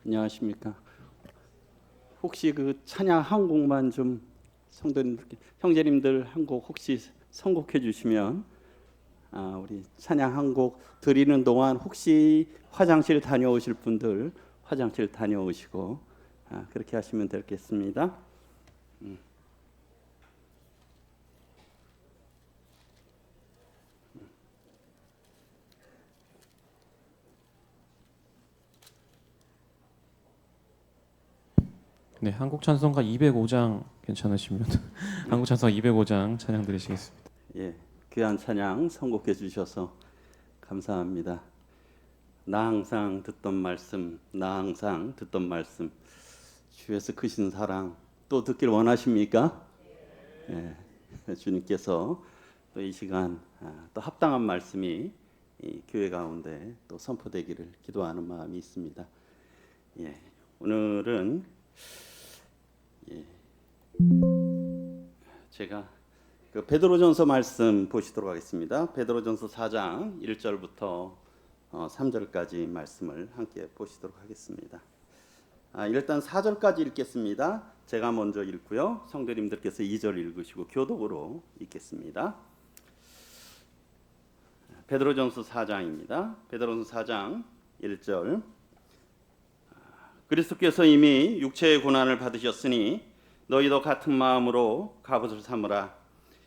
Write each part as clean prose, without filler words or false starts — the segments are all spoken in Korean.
안녕하십니까. 혹시 그 찬양 한 곡만 좀 성도님들, 형제님들 한 곡 혹시 선곡해 주시면 우리 찬양 한 곡 드리는 동안 혹시 화장실 다녀오실 분들 화장실 다녀오시고 그렇게 하시면 되겠습니다. 네, 한국 찬송가 205장 괜찮으시면 한국 찬송가 205장 찬양 드리시겠습니다. 예, 귀한 찬양 선곡해 주셔서 감사합니다. 나 항상 듣던 말씀, 나 항상 듣던 말씀, 주에서 크신 사랑 또 듣길 원하십니까? 예, 주님께서 또 이 시간 또 합당한 말씀이 이 교회 가운데 또 선포되기를 기도하는 마음이 있습니다. 예, 오늘은 제가 그 베드로전서 말씀 보시도록 하겠습니다. 베드로전서 4장 1절부터 3절까지 말씀을 함께 보시도록 하겠습니다. 일단 4절까지 읽겠습니다. 제가 먼저 읽고요. 성도님들께서 2절 읽으시고 교독으로 읽겠습니다. 베드로전서 4장입니다. 베드로전서 4장 1절. 그리스도께서 이미 육체의 고난을 받으셨으니 너희도 같은 마음으로 갑옷을 삼으라.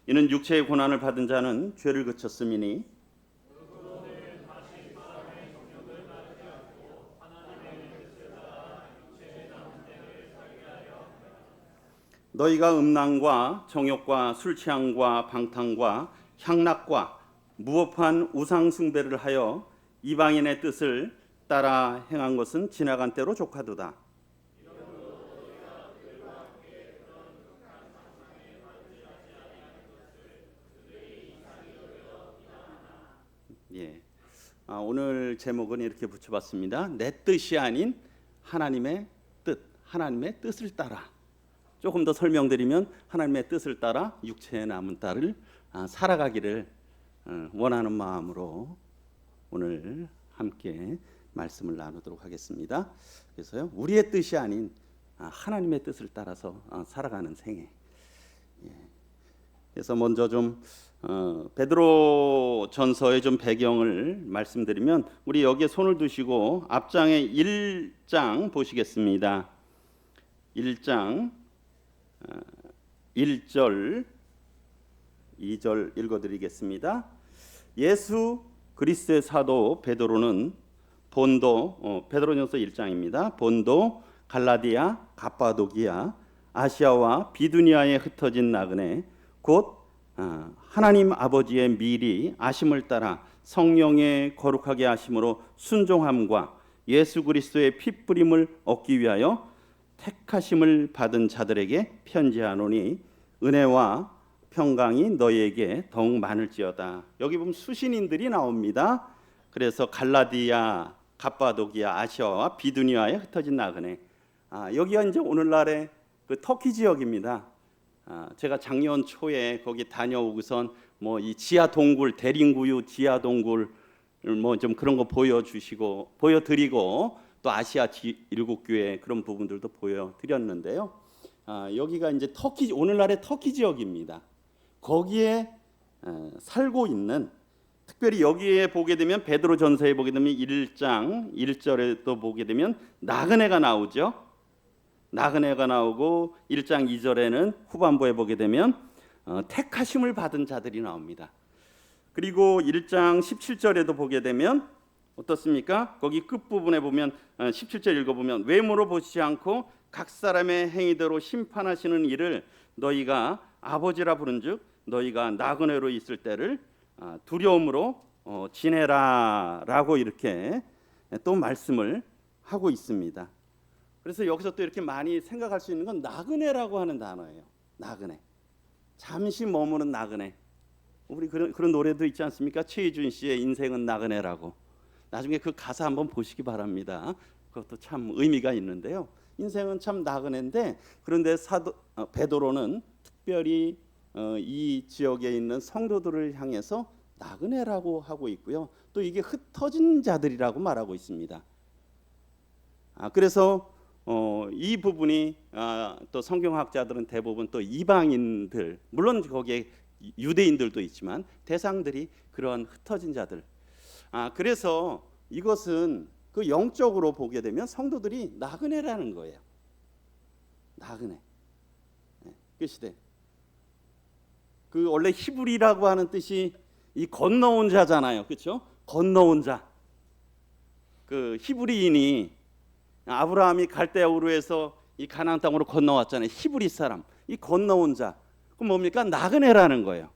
이는 육체의 고난을 받은 자는 죄를 그쳤음이니 너희가 음란과 정욕과 술 취함과 방탕과 향락과 무법한 우상 숭배를 하여 이방인의 뜻을 따라 행한 것은 지나간 때로 족하도다. 예. 오늘 제목은 이렇게 붙여봤습니다. 내 뜻이 아닌 하나님의 뜻, 하나님의 뜻을 따라. 조금 더 설명드리면 하나님의 뜻을 따라 육체에 남은 딸을 살아가기를 원하는 마음으로 오늘 함께 말씀을 나누도록 하겠습니다. 그래서요, 우리의 뜻이 아닌 하나님의 뜻을 따라서 살아가는 생애. 그래서 먼저 좀 베드로 전서의 좀 배경을 말씀드리면 우리 여기에 손을 두시고 앞장에 1장 보시겠습니다. 1장 1절 2절 읽어드리겠습니다. 예수 그리스도의 사도 베드로는 본도 베드로전서 1장입니다. 본도 갈라디아 갑바도기아 아시아와 비두니아에 흩어진 나그네 곧 하나님 아버지의 미리 아심을 따라 성령의 거룩하게 하심으로 순종함과 예수 그리스도의 핏부림을 얻기 위하여 택하심을 받은 자들에게 편지하노니 은혜와 평강이 너희에게 더욱 많을지어다. 여기 보면 수신인들이 나옵니다. 그래서 갈라디아, 갑바도기아, 아시아와 비두니아에 흩어진 나그네. 여기가 이제 오늘날의 그 터키 지역입니다. 제가 작년 초에 거기 다녀오고선 뭐 이 지하 동굴, 대림구유 지하 동굴 뭐 좀 그런 거 보여드리고 또 아시아 일곱 교회 그런 부분들도 보여드렸는데요. 여기가 이제 터키 오늘날의 터키 지역입니다. 거기에 살고 있는 특별히 여기에 보게 되면 베드로전서에 보게 되면 1장 1절에 또 보게 되면 나그네가 나오죠. 나그네가 나오고 1장 2절에는 후반부에 보게 되면 택하심을 받은 자들이 나옵니다. 그리고 1장 17절에도 보게 되면 어떻습니까? 거기 끝부분에 보면 17절 읽어보면 외모로 보시지 않고 각 사람의 행위대로 심판하시는 일을 너희가 아버지라 부른즉 너희가 나그네로 있을 때를 두려움으로 지내라라고 이렇게 또 말씀을 하고 있습니다. 그래서 여기서 또 이렇게 많이 생각할 수 있는 건 나그네라고 하는 단어예요. 나그네. 잠시 머무는 나그네. 우리 그런 노래도 있지 않습니까? 최희준 씨의 인생은 나그네라고. 나중에 그 가사 한번 보시기 바랍니다. 그것도 참 의미가 있는데요. 인생은 참 나그네인데 그런데 베드로는 특별히 이 지역에 있는 성도들을 향해서 나그네라고 하고 있고요. 또 이게 흩어진 자들이라고 말하고 있습니다. 그래서 이 부분이 또 성경학자들은 대부분 또 이방인들, 물론 거기에 유대인들도 있지만 대상들이 그런 흩어진 자들. 그래서 이것은 그 영적으로 보게 되면 성도들이 나그네라는 거예요. 나그네. 그 시대. 그 원래 히브리라고 하는 뜻이 이 건너온 자잖아요. 그렇죠? 건너온 자. 그 히브리인이 아브라함이 갈대아 우르에서 이 가나안 땅으로 건너왔잖아요. 히브리 사람. 이 건너온 자. 그럼 뭡니까? 나그네라는 거예요.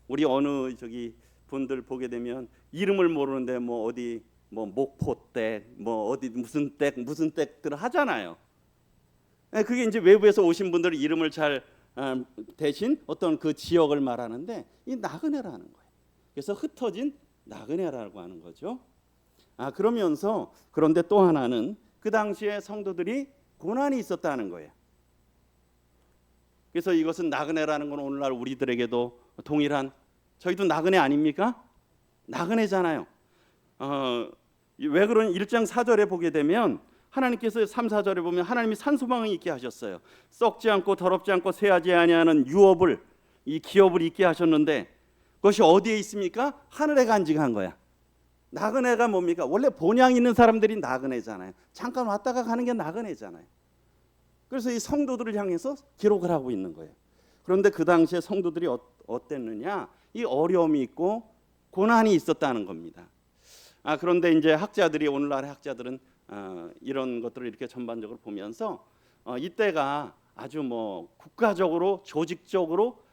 우리 어느 저기 분들 보게 되면 이름을 모르는데 뭐 어디 뭐 목포댁 뭐 어디 무슨 댁들 하잖아요. 그게 이제 외부에서 오신 분들 이름을 잘 대신 어떤 그 지역을 말하는데 이 나그네라는 거예요. 그래서 흩어진 나그네라고 하는 거죠. 그러면서 그런데 또 하나는 그 당시에 성도들이 고난이 있었다는 거예요. 그래서 이것은 나그네라는 건 오늘날 우리들에게도 동일한, 저희도 나그네 아닙니까? 나그네잖아요. 왜 그런 1장 4절에 보게 되면 하나님께서 3, 4절에 보면 하나님이 산소망을 있게 하셨어요. 썩지 않고 더럽지 않고 쇠하지 아니하는 유업을, 이 기업을 있게 하셨는데 그것이 어디에 있습니까? 하늘에 간직한 거야. 나그네가 뭡니까? 원래 본향 있는 사람들이 나그네잖아요. 잠깐 왔다가 가는 게 나그네잖아요. 그래서 이 성도들을 향해서 기록을 하고 있는 거예요. 그런데 그 당시에 성도들이 어땠느냐? 이 어려움이 있고 고난이 있었다는 겁니다. 그런데 이제 학자들이, 오늘날의 학자들은 이런 것들을 이렇게 전반적으로 보면서 이때가 아주 뭐 국가적으로 조직적으로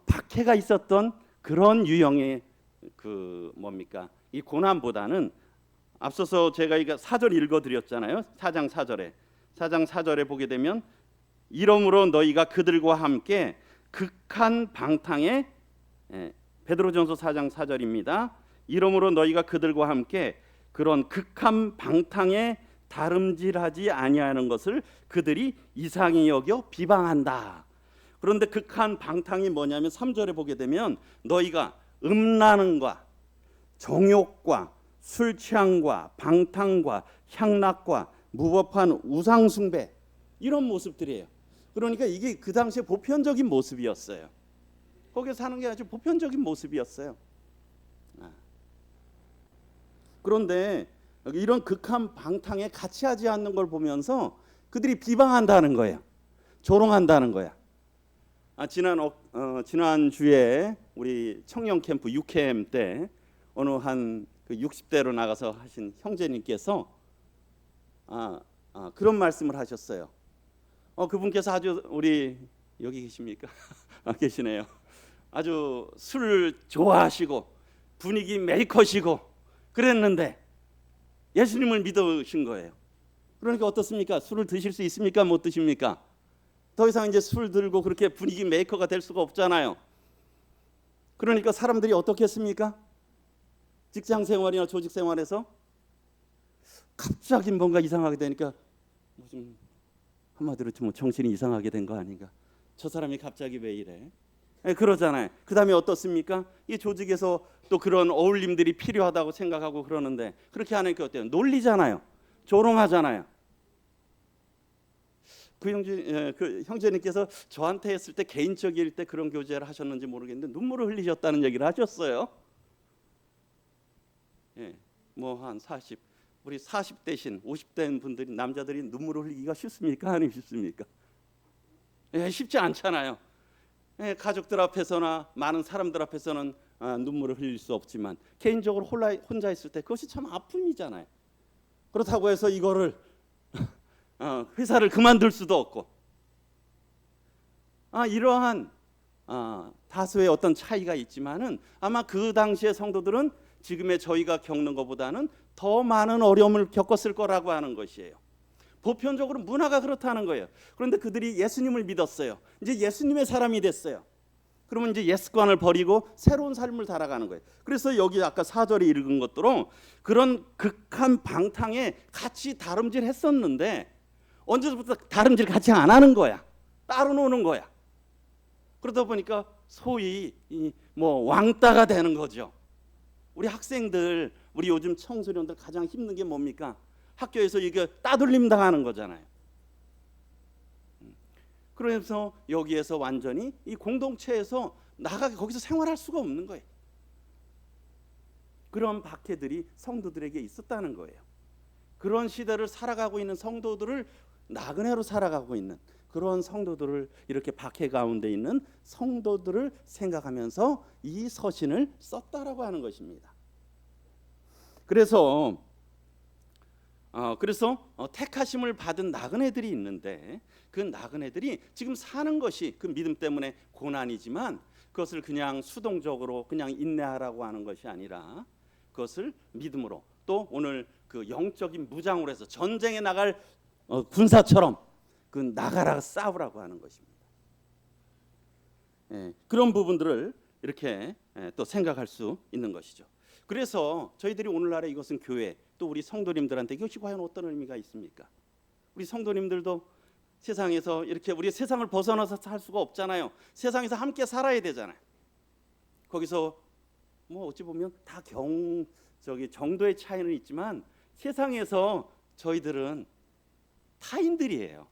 박해가 있었던 그런 유형의 그 뭡니까? 이 고난보다는 앞서서 제가 이거 4절 읽어드렸잖아요. 4장 4절에 보게 되면 이러므로 너희가 그들과 함께 극한 방탕에, 베드로전서 4장 4절입니다. 이러므로 너희가 그들과 함께 그런 극한 방탕에 다름질하지 아니하는 것을 그들이 이상히 여겨 비방한다. 그런데 극한 방탕이 뭐냐면 3절에 보게 되면 너희가 음란과 정욕과 술 취함과 방탕과 향락과 무법한 우상 숭배, 이런 모습들이에요. 그러니까 이게 그 당시에 보편적인 모습이었어요. 거기에 사는 게 아주 보편적인 모습이었어요. 그런데 이런 극한 방탕에 같이 하지 않는 걸 보면서 그들이 비방한다는 거예요. 조롱한다는 거야. 지난 주에 우리 청년 캠프 6캠 때 어느 한 그 60대로 나가서 하신 형제님께서 그런 말씀을 하셨어요. 그분께서 아주, 우리 여기 계십니까? 계시네요. 아주 술을 좋아하시고 분위기 메이커시고 그랬는데 예수님을 믿으신 거예요. 그러니까 어떻습니까? 술을 드실 수 있습니까? 못 드십니까? 더 이상 이제 술 들고 그렇게 분위기 메이커가 될 수가 없잖아요. 그러니까 사람들이 어떻게 했습니까? 직장 생활이나 조직 생활에서 갑자기 뭔가 이상하게 되니까 좀 한마디로 좀 정신이 이상하게 된 거 아닌가? 저 사람이 갑자기 왜 이래? 그러잖아요. 그 다음에 어떻습니까? 이 조직에서 또 그런 어울림들이 필요하다고 생각하고 그러는데 그렇게 하니까 어때요? 놀리잖아요. 조롱하잖아요. 그 형제님께서 저한테 했을 때 개인적일 때 그런 교제를 하셨는지 모르겠는데 눈물을 흘리셨다는 얘기를 하셨어요. 뭐 한 40, 우리 40대신 50대인 분들이, 남자들이 눈물을 흘리기가 쉽습니까? 아니면 쉽습니까? 쉽지 않잖아요. 가족들 앞에서나 많은 사람들 앞에서는 눈물을 흘릴 수 없지만 개인적으로 혼자 있을 때 그것이 참 아픔이잖아요. 그렇다고 해서 이거를 회사를 그만둘 수도 없고, 이러한 다수의 어떤 차이가 있지만은 아마 그 당시의 성도들은 지금의 저희가 겪는 것보다는 더 많은 어려움을 겪었을 거라고 하는 것이에요. 보편적으로 문화가 그렇다는 거예요. 그런데 그들이 예수님을 믿었어요. 이제 예수님의 사람이 됐어요. 그러면 이제 옛습관을 버리고 새로운 삶을 살아가는 거예요. 그래서 여기 아까 4절에 읽은 것대로 그런 극한 방탕에 같이 다름질 했었는데 언제부터 다름질 같이 안 하는 거야. 따로 노는 거야. 그러다 보니까 소위 뭐 왕따가 되는 거죠. 우리 학생들, 우리 요즘 청소년들 가장 힘든 게 뭡니까? 학교에서 이게 따돌림 당하는 거잖아요. 그래서 여기에서 완전히 이 공동체에서 나가게 거기서 생활할 수가 없는 거예요. 그런 박해들이 성도들에게 있었다는 거예요. 그런 시대를 살아가고 있는 성도들을 나그네로 살아가고 있는 그런 성도들을 이렇게 박해 가운데 있는 성도들을 생각하면서 이 서신을 썼다라고 하는 것입니다. 그래서 택하심을 받은 나그네들이 있는데 그 나그네들이 지금 사는 것이 그 믿음 때문에 고난이지만 그것을 그냥 수동적으로 그냥 인내하라고 하는 것이 아니라 그것을 믿음으로 또 오늘 그 영적인 무장으로 해서 전쟁에 나갈 군사처럼 그 나가라 싸우라고 하는 것입니다. 그런 부분들을 이렇게 또 생각할 수 있는 것이죠. 그래서 저희들이 오늘날에 이것은 교회 또 우리 성도님들한테 이것이 과연 어떤 의미가 있습니까? 우리 성도님들도 세상에서 이렇게 우리 세상을 벗어나서 살 수가 없잖아요. 세상에서 함께 살아야 되잖아요. 거기서 뭐 어찌 보면 다 정도의 차이는 있지만 세상에서 저희들은 타인들이에요.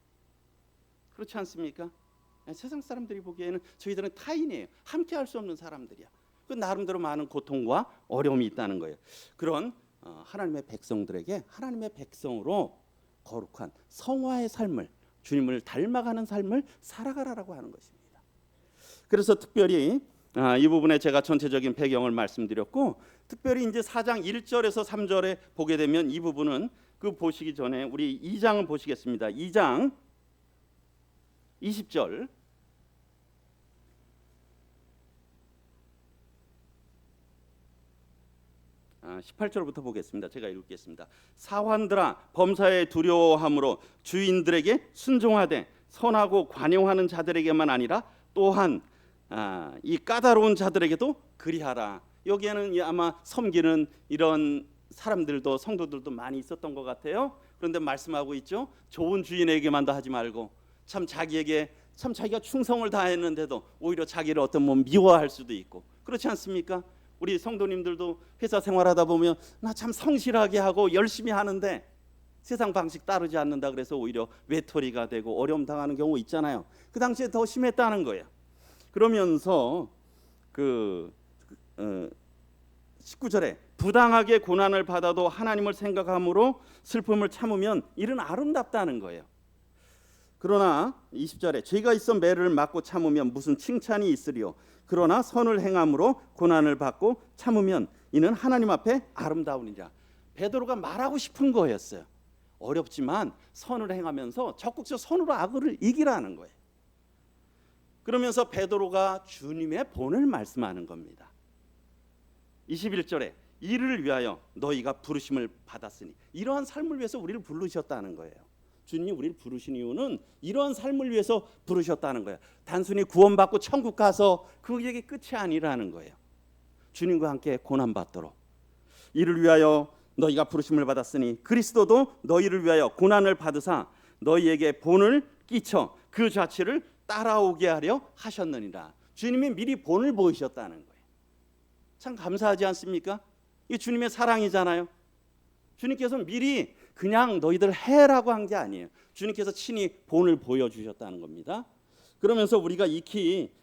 그렇지 않습니까? 세상 사람들이 보기에는 저희들은 타인이에요. 함께 할 수 없는 사람들이야. 그 나름대로 많은 고통과 어려움이 있다는 거예요. 그런 하나님의 백성들에게 하나님의 백성으로 거룩한 성화의 삶을 주님을 닮아가는 삶을 살아가라라고 하는 것입니다. 그래서 특별히 이 부분에 제가 전체적인 배경을 말씀드렸고 특별히 이제 4장 1절에서 3절에 보게 되면 이 부분은 그 보시기 전에 우리 2장을 보시겠습니다. 2장 20절 18절부터 보겠습니다. 제가 읽겠습니다. 사환들아 범사에 두려워함으로 주인들에게 순종하되 선하고 관용하는 자들에게만 아니라 또한 이 까다로운 자들에게도 그리하라. 여기에는 아마 섬기는 이런 사람들도 성도들도 많이 있었던 것 같아요. 그런데 말씀하고 있죠. 좋은 주인에게만도 하지 말고 참 자기가 충성을 다했는데도 오히려 자기를 어떤 뭐 미워할 수도 있고 그렇지 않습니까? 우리 성도님들도 회사 생활하다 보면 나 참 성실하게 하고 열심히 하는데 세상 방식 따르지 않는다 그래서 오히려 외톨이가 되고 어려움 당하는 경우 있잖아요. 그 당시에 더 심했다는 거예요. 그러면서 19절에 부당하게 고난을 받아도 하나님을 생각함으로 슬픔을 참으면 이는 아름답다는 거예요. 그러나 20절에 죄가 있어 매를 맞고 참으면 무슨 칭찬이 있으리요. 그러나 선을 행함으로 고난을 받고 참으면 이는 하나님 앞에 아름다우니라. 베드로가 말하고 싶은 거였어요. 어렵지만 선을 행하면서 적극적으로 선으로 악을 이기라는 거예요. 그러면서 베드로가 주님의 본을 말씀하는 겁니다. 21절에 이를 위하여 너희가 부르심을 받았으니 이러한 삶을 위해서 우리를 부르셨다는 거예요. 주님이 우리를 부르신 이유는 이러한 삶을 위해서 부르셨다는 거예요. 단순히 구원받고 천국 가서 그게 끝이 아니라는 거예요. 주님과 함께 고난받도록 이를 위하여 너희가 부르심을 받았으니 그리스도도 너희를 위하여 고난을 받으사 너희에게 본을 끼쳐 그 자취를 따라오게 하려 하셨느니라. 주님이 미리 본을 보이셨다는 거예요. 참 감사하지 않습니까? 이게 주님의 사랑이잖아요. 주님께서 미리 그냥 너희들 해라고 한 게 아니에요. 주님께서 친히 본을 보여주셨다는 겁니다. 그러면서 우리가 익히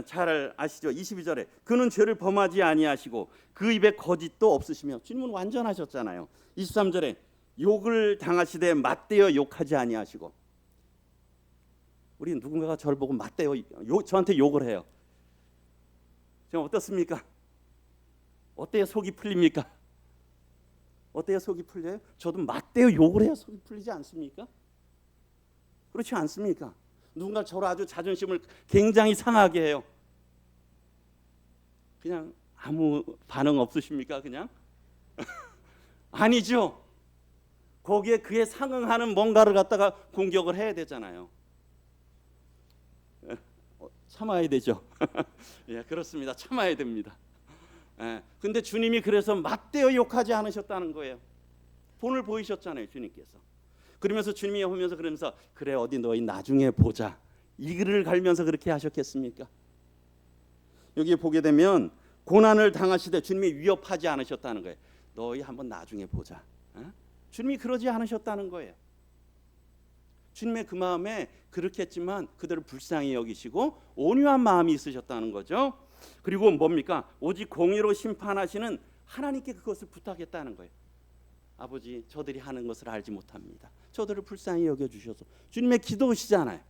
잘 아시죠? 22절에 그는 죄를 범하지 아니하시고 그 입에 거짓도 없으시며 주님은 완전하셨잖아요. 23절에 욕을 당하시되 맞대어 욕하지 아니하시고 우리 누군가가 저를 보고 맞대어 저한테 욕을 해요. 지금 어떻습니까? 어때야 속이 풀립니까? 어때야 속이 풀려요? 저도 맞대어 욕을 해야 속이 풀리지 않습니까? 그렇지 않습니까? 누군가 저를 아주 자존심을 굉장히 상하게 해요. 그냥 아무 반응 없으십니까? 그냥? 아니죠. 거기에 그에 상응하는 뭔가를 갖다가 공격을 해야 되잖아요. 참아야 되죠. 예, 그렇습니다. 참아야 됩니다. 근데 주님이 그래서 맞대어 욕하지 않으셨다는 거예요. 본을 보이셨잖아요, 주님께서. 그러면서 주님이 오면서 그러면서 그래 어디 너희 나중에 보자. 이 글을 갈면서 그렇게 하셨겠습니까? 여기 보게 되면 고난을 당하시되 주님이 위협하지 않으셨다는 거예요. 너희 한번 나중에 보자. 주님이 그러지 않으셨다는 거예요. 주님의 그 마음에 그렇게 했지만 그들을 불쌍히 여기시고 온유한 마음이 있으셨다는 거죠. 그리고 뭡니까? 오직 공의로 심판하시는 하나님께 그것을 부탁했다는 거예요. 아버지, 저들이 하는 것을 알지 못합니다. 저들을 불쌍히 여겨주셔서. 주님의 기도시잖아요.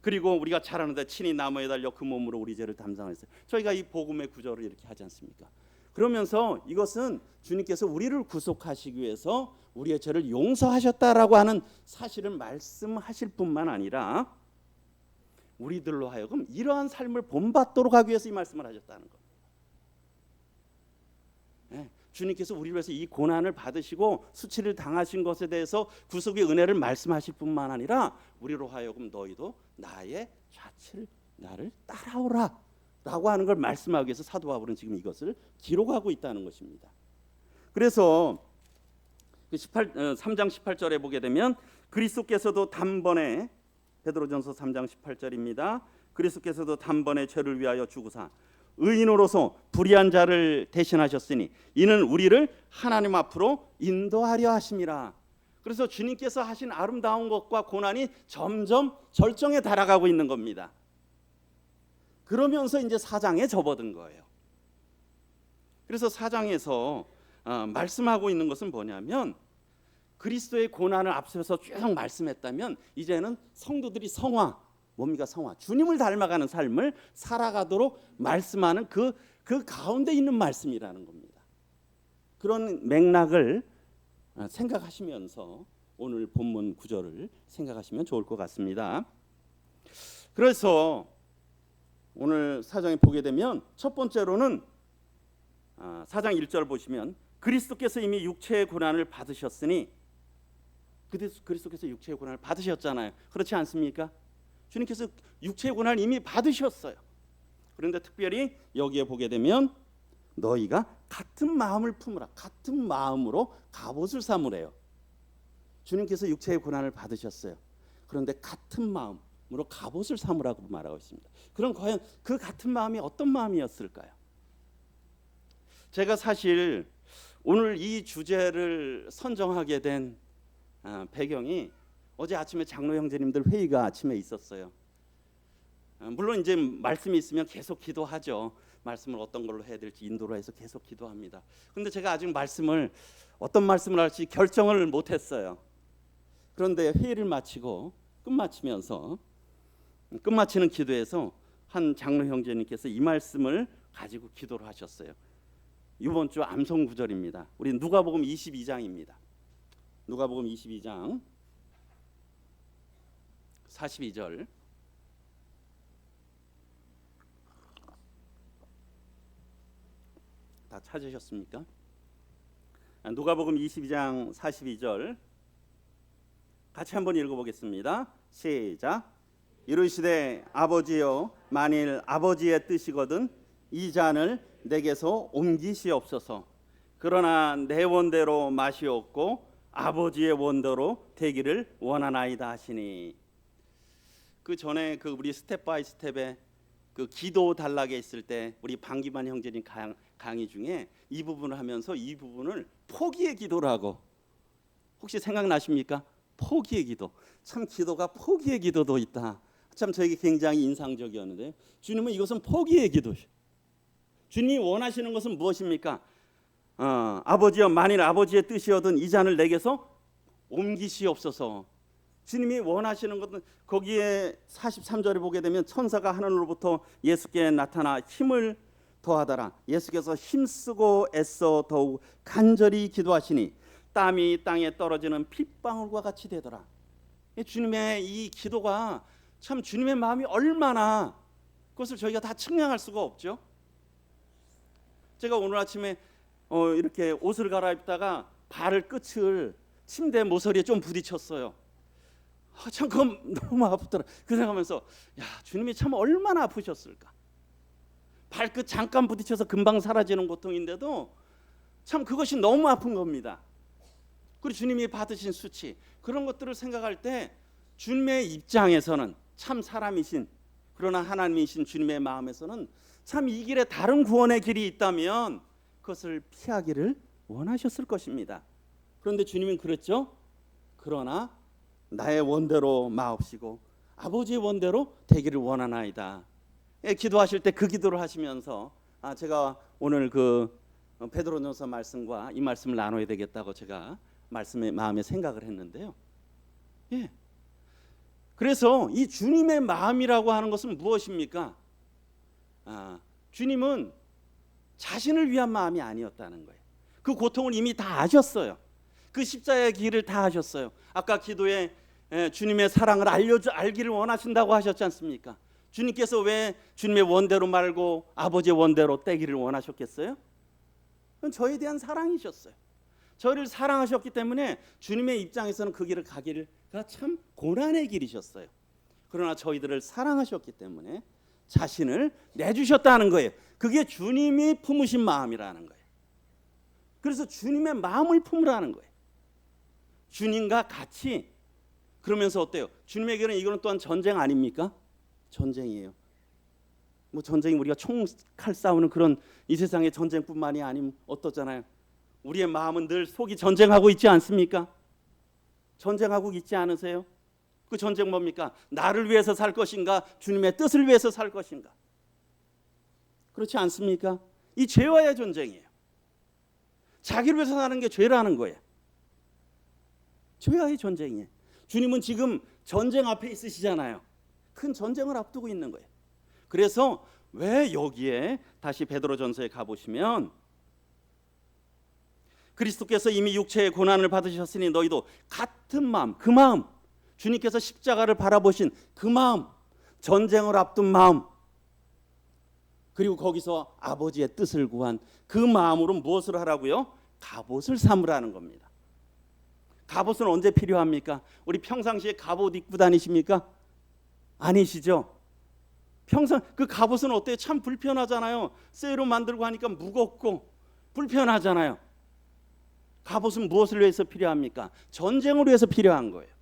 그리고 우리가 잘 아는데 친히 나무에 달려 그 몸으로 우리 죄를 담당했어요. 저희가 이 복음의 구절을 이렇게 하지 않습니까? 그러면서 이것은 주님께서 우리를 구속하시기 위해서 우리의 죄를 용서하셨다라고 하는 사실을 말씀하실 뿐만 아니라 우리들로 하여금 이러한 삶을 본받도록 하기 위해서 이 말씀을 하셨다는 겁니다. 네, 주님께서 우리를 위해서 이 고난을 받으시고 수치를 당하신 것에 대해서 구속의 은혜를 말씀하실 뿐만 아니라 우리로 하여금 너희도 나의 자취를 나를 따라오라 라고 하는 걸 말씀하기 위해서 사도 바울은 지금 이것을 기록하고 있다는 것입니다. 그래서 3장 18절에 보게 되면 그리스도께서도 단번에, 베드로전서 3장 18절입니다. 그리스도께서도 단번에 죄를 위하여 죽으사 의인으로서 불의한 자를 대신하셨으니 이는 우리를 하나님 앞으로 인도하려 하심이라. 그래서 주님께서 하신 아름다운 것과 고난이 점점 절정에 달아가고 있는 겁니다. 그러면서 이제 4장에 접어든 거예요. 그래서 4장에서 말씀하고 있는 것은 뭐냐면 그리스도의 고난을 앞서서 쭉 말씀했다면 이제는 성도들이 성화, 뭡니까? 성화, 주님을 닮아가는 삶을 살아가도록 말씀하는 그 가운데 있는 말씀이라는 겁니다. 그런 맥락을 생각하시면서 오늘 본문 구절을 생각하시면 좋을 것 같습니다. 그래서 오늘 4장에 보게 되면 첫 번째로는 4장 1절 보시면 그리스도께서 이미 육체의 고난을 받으셨으니, 그리스도께서 육체의 고난을 받으셨잖아요. 그렇지 않습니까? 주님께서 육체의 고난을 이미 받으셨어요. 그런데 특별히 여기에 보게 되면 너희가 같은 마음을 품으라, 같은 마음으로 갑옷을 삼으래요. 주님께서 육체의 고난을 받으셨어요. 그런데 같은 마음으로 갑옷을 삼으라고 말하고 있습니다. 그럼 과연 그 같은 마음이 어떤 마음이었을까요? 제가 사실 오늘 이 주제를 선정하게 된 배경이 어제 아침에 장로 형제님들 회의가 아침에 있었어요. 물론 이제 말씀이 있으면 계속 기도하죠. 말씀을 어떤 걸로 해야 될지 인도로 해서 계속 기도합니다. 근데 제가 아직 어떤 말씀을 할지 결정을 못했어요. 그런데 회의를 마치고 끝마치는 기도에서 한 장로 형제님께서 이 말씀을 가지고 기도를 하셨어요. 이번 주 암송 구절입니다. 우리 누가복음 22장입니다. 누가복음 22장 42절. 다 찾으셨습니까? 누가복음 22장 42절 같이 한번 읽어보겠습니다. 시작. 이르시되 아버지여, 만일 아버지의 뜻이거든 이 잔을 내게서 옮기시옵소서. 그러나 내 원대로 마시옵고 아버지의 원대로 되기를 원하나이다 하시니. 그 전에 우리 스텝 바이 스텝에 기도 단락에 있을 때 우리 방기만 형제님 강의 중에 이 부분을 하면서 이 부분을 포기의 기도라고, 혹시 생각나십니까? 포기의 기도. 참 기도가 포기의 기도도 있다. 참 저에게 굉장히 인상적이었는데요. 주님은 이것은 포기의 기도죠. 주님이 원하시는 것은 무엇입니까? 아버지여, 만일 아버지의 뜻이거든 이 잔을 내게서 옮기시옵소서. 주님이 원하시는 것은 거기에 43절에 보게 되면 천사가 하늘로부터 예수께 나타나 힘을 더하더라. 예수께서 힘쓰고 애써 더욱 간절히 기도하시니 땀이 땅에 떨어지는 핏방울과 같이 되더라. 주님의 이 기도가 참 주님의 마음이 얼마나, 그것을 저희가 다 측량할 수가 없죠. 제가 오늘 아침에 이렇게 옷을 갈아입다가 발을 끝을 침대 모서리에 좀 부딪혔어요. 참 그건 너무 아프더라. 그 생각하면서 야, 주님이 참 얼마나 아프셨을까. 발끝 잠깐 부딪혀서 금방 사라지는 고통인데도 참 그것이 너무 아픈 겁니다. 그리고 주님이 받으신 수치, 그런 것들을 생각할 때 주님의 입장에서는 참 사람이신, 그러나 하나님이신 주님의 마음에서는 참 이 길에 다른 구원의 길이 있다면 그것을 피하기를 원하셨을 것입니다. 그런데 주님은 그랬죠. 그러나 나의 원대로 마옵시고 아버지의 원대로 되기를 원하나이다. 기도하실 때 그 기도를 하시면서 제가 오늘 그 베드로전서 말씀과 이 말씀을 나눠야 되겠다고 제가 말씀에 마음에 생각을 했는데요. 예. 그래서 이 주님의 마음이라고 하는 것은 무엇입니까? 주님은 자신을 위한 마음이 아니었다는 거예요. 그 고통을 이미 다 아셨어요. 그 십자가의 길을 다 하셨어요. 아까 기도에 주님의 사랑을 알기를 원하신다고 하셨지 않습니까? 주님께서 왜 주님의 원대로 말고 아버지의 원대로 떼기를 원하셨겠어요? 그건 저에 대한 사랑이셨어요. 저를 사랑하셨기 때문에 주님의 입장에서는 그 길을 가기가 참 고난의 길이셨어요. 그러나 저희들을 사랑하셨기 때문에 자신을 내주셨다는 거예요. 그게 주님이 품으신 마음이라는 거예요. 그래서 주님의 마음을 품으라는 거예요. 주님과 같이. 그러면서 어때요? 주님에게는 이거는 또한 전쟁 아닙니까? 전쟁이에요. 뭐 전쟁이 우리가 총칼 싸우는 그런 이 세상의 전쟁뿐만이 아니면 어떠잖아요. 우리의 마음은 늘 속이 전쟁하고 있지 않습니까? 전쟁하고 있지 않으세요? 그 전쟁 뭡니까? 나를 위해서 살 것인가? 주님의 뜻을 위해서 살 것인가? 그렇지 않습니까? 이 죄와의 전쟁이에요. 자기를 위해서 사는 게 죄라는 거예요. 죄와의 전쟁이에요. 주님은 지금 전쟁 앞에 있으시잖아요. 큰 전쟁을 앞두고 있는 거예요. 그래서 왜 여기에 다시 베드로전서에 가보시면 그리스도께서 이미 육체의 고난을 받으셨으니 너희도 같은 마음, 그 마음, 주님께서 십자가를 바라보신 그 마음, 전쟁을 앞둔 마음, 그리고 거기서 아버지의 뜻을 구한 그 마음으로 무엇을 하라고요? 갑옷을 삼으라는 겁니다. 갑옷은 언제 필요합니까? 우리 평상시에 갑옷 입고 다니십니까? 아니시죠? 평상 그 갑옷은 어때요? 참 불편하잖아요. 쇠로 만들고 하니까 무겁고 불편하잖아요. 갑옷은 무엇을 위해서 필요합니까? 전쟁을 위해서 필요한 거예요.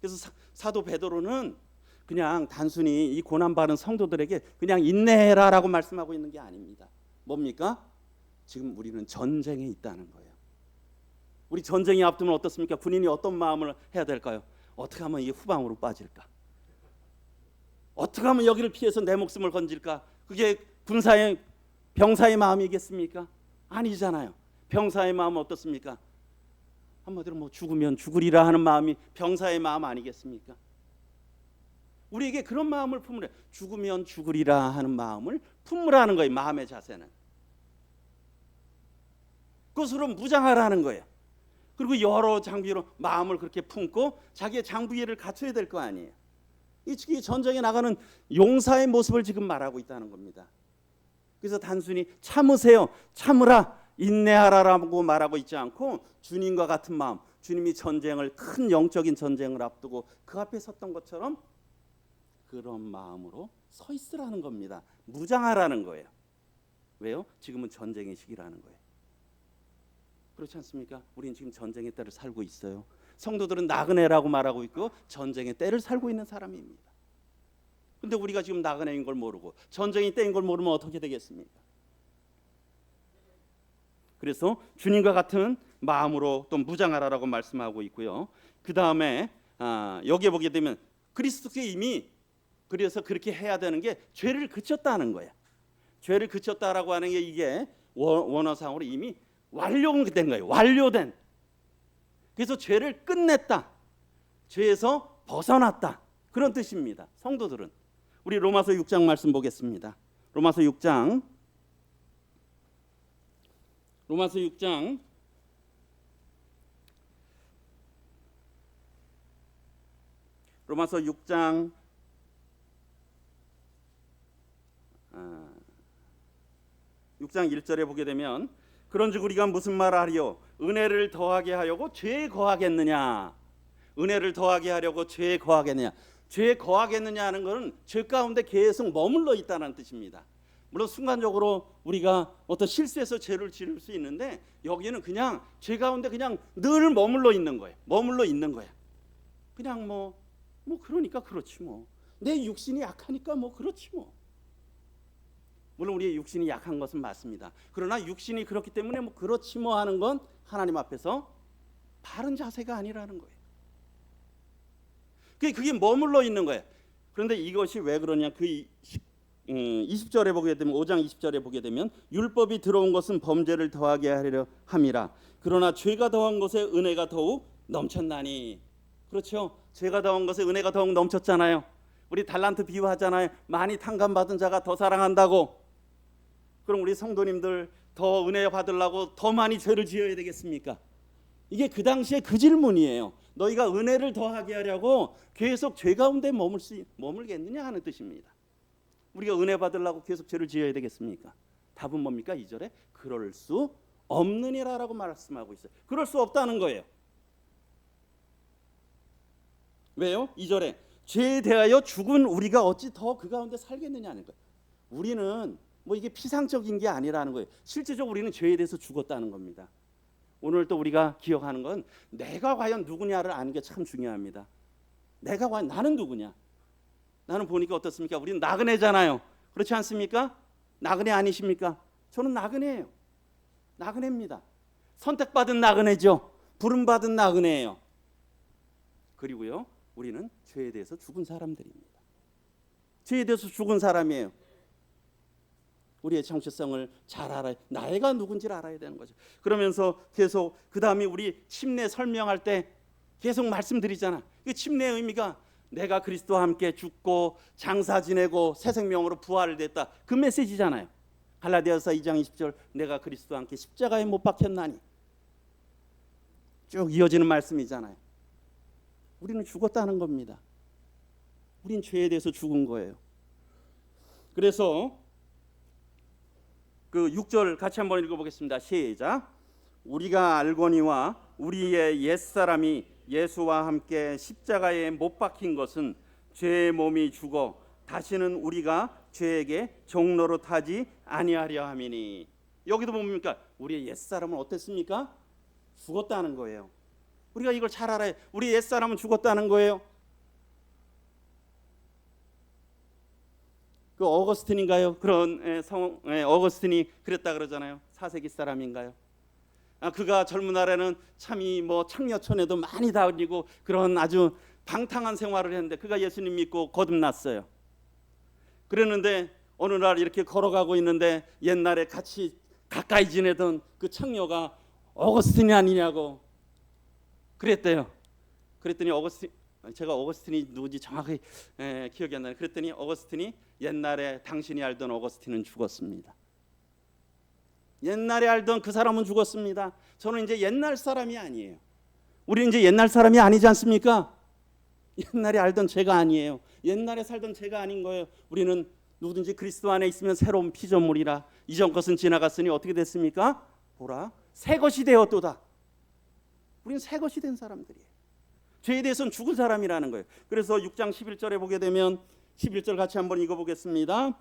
그래서 사도 베드로는 그냥 단순히 이 고난받은 성도들에게 그냥 인내해라라고 말씀하고 있는 게 아닙니다. 뭡니까? 지금 우리는 전쟁에 있다는 거예요. 우리 전쟁이 앞두면 어떻습니까? 군인이 어떤 마음을 해야 될까요? 어떻게 하면 이게 후방으로 빠질까? 어떻게 하면 여기를 피해서 내 목숨을 건질까? 그게 군사의 병사의 마음이겠습니까? 아니잖아요. 병사의 마음은 어떻습니까? 한마디로 뭐 죽으면 죽으리라 하는 마음이 병사의 마음 아니겠습니까? 우리에게 그런 마음을 품으래. 죽으면 죽으리라 하는 마음을 품으라는 거예요. 마음의 자세는. 그것으로 무장하라는 거예요. 그리고 여러 장비로 마음을 그렇게 품고 자기의 장비를 갖춰야 될 거 아니에요. 이 전쟁에 나가는 용사의 모습을 지금 말하고 있다는 겁니다. 그래서 단순히 참으세요, 참으라, 인내하라라고 말하고 있지 않고 주님과 같은 마음, 주님이 전쟁을 큰 영적인 전쟁을 앞두고 그 앞에 섰던 것처럼 그런 마음으로 서 있으라는 겁니다. 무장하라는 거예요. 왜요? 지금은 전쟁의 시기라는 거예요. 그렇지 않습니까? 우리는 지금 전쟁의 때를 살고 있어요. 성도들은 나그네라고 말하고 있고 전쟁의 때를 살고 있는 사람입니다. 근데 우리가 지금 나그네인 걸 모르고 전쟁의 때인 걸 모르면 어떻게 되겠습니까? 그래서 주님과 같은 마음으로 또 무장하라라고 말씀하고 있고요. 그 다음에 여기에 보게 되면 그리스도께 이미 그래서 그렇게 해야 되는 게 죄를 그쳤다는 거예요. 죄를 그쳤다라고 하는 게 이게 원어상으로 이미 완료된 거예요. 완료된. 그래서 죄를 끝냈다. 죄에서 벗어났다. 그런 뜻입니다. 성도들은. 우리 로마서 6장 말씀 보겠습니다. 로마서 6장 6장 1절에 보게 되면 그런즉 우리가 무슨 말을 하리요? 은혜를 더하게 하려고 죄에 거하겠느냐? 은혜를 더하게 하려고 죄에 거하겠느냐? 죄에 거하겠느냐 하는 것은 죄 가운데 계속 머물러 있다는 뜻입니다. 물론 순간적으로 우리가 어떤 실수해서 죄를 지을 수 있는데 여기는 그냥 죄 가운데 그냥 늘 머물러 있는 거예요. 머물러 있는 거야. 그냥 뭐 그러니까 그렇지 뭐. 내 육신이 약하니까 뭐 그렇지 뭐. 물론 우리의 육신이 약한 것은 맞습니다. 그러나 육신이 그렇기 때문에 뭐 그렇지 뭐 하는 건 하나님 앞에서 바른 자세가 아니라는 거예요. 그게 머물러 있는 거예요. 그런데 이것이 왜 그러냐? 20절에 보게 되면 5장 20절에 보게 되면 율법이 들어온 것은 범죄를 더하게 하려 함이라. 그러나 죄가 더한 것에 은혜가 더욱 넘쳤나니. 그렇죠? 죄가 더한 것에 은혜가 더욱 넘쳤잖아요. 우리 달란트 비유하잖아요. 많이 탕감받은 자가 더 사랑한다고. 그럼 우리 성도님들 더 은혜 받으려고 더 많이 죄를 지어야 되겠습니까? 이게 그 당시에 그 질문이에요. 너희가 은혜를 더하게 하려고 계속 죄 가운데 머물겠느냐 하는 뜻입니다. 우리가 은혜 받으려고 계속 죄를 지어야 되겠습니까? 답은 뭡니까? 2절에 그럴 수 없느니라라고 말씀하고 있어요. 그럴 수 없다는 거예요. 왜요? 2절에 죄에 대하여 죽은 우리가 어찌 더 그 가운데 살겠느냐는 거예요. 우리는 뭐 이게 피상적인 게 아니라는 거예요. 실제적으로 우리는 죄에 대해서 죽었다는 겁니다. 오늘 또 우리가 기억하는 건 내가 과연 누구냐를 아는 게 참 중요합니다. 내가 과연 나는 누구냐? 나는 보니까 어떻습니까? 우리는 나그네잖아요. 그렇지 않습니까? 나그네 아니십니까? 저는 나그네예요. 나그네입니다. 선택받은 나그네죠. 부름받은 나그네예요. 그리고요, 우리는 죄에 대해서 죽은 사람들입니다. 죄에 대해서 죽은 사람이에요. 우리의 정체성을 잘 알아야, 나이가 누군지를 알아야 되는 거죠. 그러면서 계속 그 다음에 우리 침례 설명할 때 계속 말씀드리잖아. 그 침례의 의미가 내가 그리스도와 함께 죽고 장사 지내고 새 생명으로 부활을 됐다. 그 메시지잖아요. 갈라디아서 2장 20절 내가 그리스도와 함께 십자가에 못 박혔나니 쭉 이어지는 말씀이잖아요. 우리는 죽었다는 겁니다. 우린 죄에 대해서 죽은 거예요. 그래서 그 6절 같이 한번 읽어보겠습니다. 시작. 우리가 알거니와 우리의 옛사람이 예수와 함께 십자가에 못 박힌 것은 죄의 몸이 죽어 다시는 우리가 죄에게 종로로 타지 아니하려 함이니. 여기도 뭡니까? 우리의 옛사람은 어땠습니까? 죽었다는 거예요. 우리가 이걸 잘 알아야. 우리 옛사람은 죽었다는 거예요. 그 어거스틴인가요? 그런 어거스틴이 그랬다 그러잖아요. 4세기 사람인가요? 그가 젊은 날에는 참이 뭐 창녀촌에도 많이 다니고 그런 아주 방탕한 생활을 했는데 그가 예수님 믿고 거듭났어요. 그랬는데 어느 날 이렇게 걸어가고 있는데 옛날에 같이 가까이 지내던 그 창녀가 어거스틴이 아니냐고 그랬대요. 그랬더니 제가 어거스틴이 누구지 정확히 기억이 안 나요. 그랬더니 어거스틴이 옛날에 당신이 알던 어거스틴은 죽었습니다. 옛날에 알던 그 사람은 죽었습니다. 저는 이제 옛날 사람이 아니에요. 우리는 이제 옛날 사람이 아니지 않습니까? 옛날에 알던 제가 아니에요. 옛날에 살던 제가 아닌 거예요. 우리는 누구든지 그리스도 안에 있으면 새로운 피조물이라 이전 것은 지나갔으니 어떻게 됐습니까? 보라 새 것이 되었도다. 우리는 새 것이 된 사람들이에요. 죄에 대해서는 죽은 사람이라는 거예요. 그래서 6장 11절에 보게 되면 11절 같이 한번 읽어보겠습니다.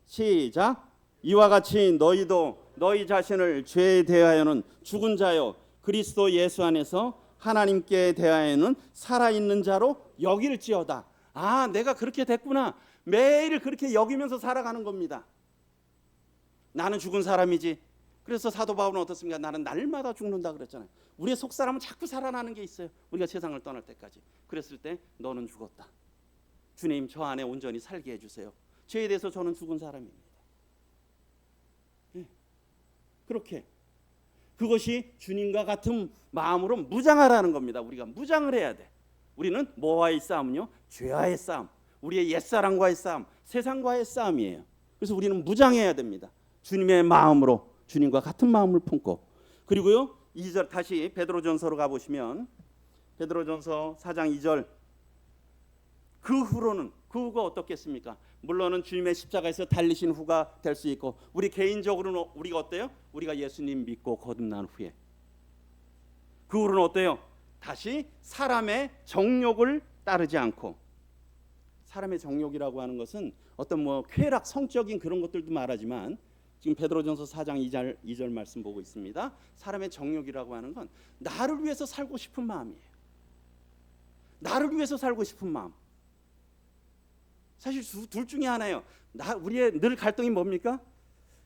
시작. 이와 같이 너희도 너희 자신을 죄에 대하여는 죽은 자요 그리스도 예수 안에서 하나님께 대하여는 살아있는 자로 여길지어다. 내가 그렇게 됐구나. 매일 그렇게 여기면서 살아가는 겁니다. 나는 죽은 사람이지. 그래서 사도 바울은 어떻습니까? 나는 날마다 죽는다 그랬잖아요. 우리의 속사람은 자꾸 살아나는 게 있어요. 우리가 세상을 떠날 때까지. 그랬을 때 너는 죽었다. 주님 저 안에 온전히 살게 해주세요. 죄에 대해서 저는 죽은 사람입니다. 그렇게 그것이 주님과 같은 마음으로 무장하라는 겁니다. 우리가 무장을 해야 돼. 우리는 뭐와의 싸움은요? 죄와의 싸움, 우리의 옛사람과의 싸움, 세상과의 싸움이에요. 그래서 우리는 무장해야 됩니다. 주님의 마음으로, 주님과 같은 마음을 품고. 그리고요 2절 다시 베드로전서로 가보시면 베드로전서 4장 2절 그 후로는 그 후가 어떻겠습니까? 물론은 주님의 십자가에서 달리신 후가 될 수 있고 우리 개인적으로는 우리가 어때요? 우리가 예수님 믿고 거듭난 후에 그 후로는 어때요? 다시 사람의 정욕을 따르지 않고. 사람의 정욕이라고 하는 것은 어떤 뭐 쾌락 성적인 그런 것들도 말하지만 지금 베드로전서 4장 2절 말씀 보고 있습니다. 사람의 정욕이라고 하는 건 나를 위해서 살고 싶은 마음이에요. 나를 위해서 살고 싶은 마음. 사실 둘 중에 하나예요. 우리의 늘 갈등이 뭡니까?